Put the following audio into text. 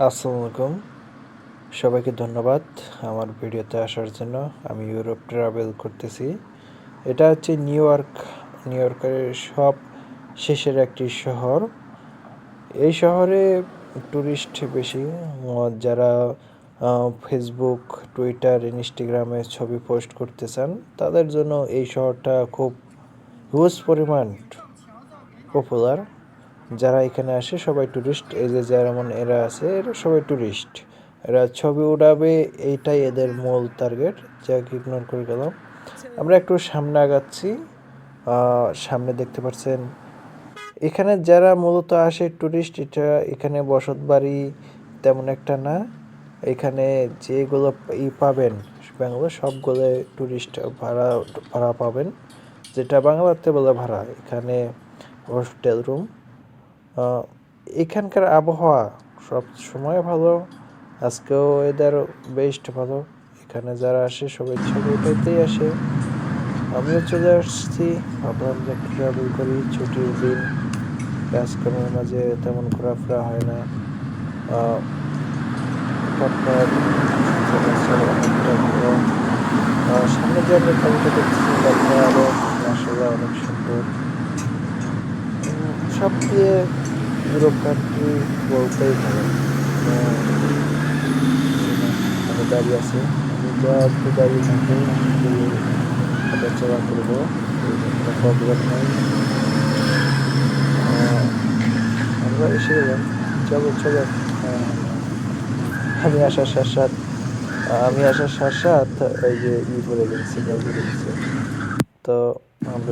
আসসালামু আলাইকুম। সবাইকে ধন্যবাদ আমার ভিডিওতে আসার জন্য। আমি ইউরোপ ট্রাভেল করতেছি। এটা হচ্ছে নিউ ইয়র্কের সব শেষের একটি শহর। এই শহরে টুরিস্ট বেশি। যারা ফেসবুক, টুইটার, ইনস্টাগ্রামে ছবি পোস্ট করতে চান তাদের জন্য এই শহরটা খুব হিউজ পরিমাণ পপুলার। যারা এখানে আসে সবাই টুরিস্ট। এই যে যেমন এরা আছে এরা সবাই টুরিস্ট। এরা ছবি উঠাবে, এইটাই এদের মূল টার্গেট, যাকে ইগনোর করে গেলাম। আমরা একটু সামনে আগাচ্ছি। সামনে দেখতে পাচ্ছেন এখানে যারা মূলত আসে টুরিস্ট, এটা এখানে বসত বাড়ি তেমন একটা না। এখানে যেগুলো পাবেন বাংলা সবগুলো টুরিস্ট ভাড়া ভাড়া পাবেন, যেটা বাংলাতে বলে ভাড়া। এখানে হোস্টেল রুম। এখানকার আবহাওয়া সব সময় ভালো। আজকেও ওয়েদার বেস্ট ভালো। এখানে যারা আসে সবাই ছবি উঠাইতেই আসে। আমিও চলে আসছি, ভাবলাম যে একটু ট্রাভেল করি। ছুটির দিন, কাজকর্মের মাঝে তেমন ঘোরাফেরা হয় না। আপনার সামনে যে আমি কবিতা দেখতেছি তারপরে আরও মাসাল্লাহ অনেক সুন্দর। সব দিয়ে ইউরোপ কান্ট্রি বলতেই ভালো। আমি দাঁড়িয়ে আছি, আমি যা একটু দাঁড়িয়ে থাকি হাঁটাচলা করবো, কোনো প্রবলেম নাই। আমরা এসে গেলাম। চলো চলো। আমি আসার সাথে সাথে এই যে পড়ে গেছে, সিগন্যাল পড়ে গেছে। তো আমরা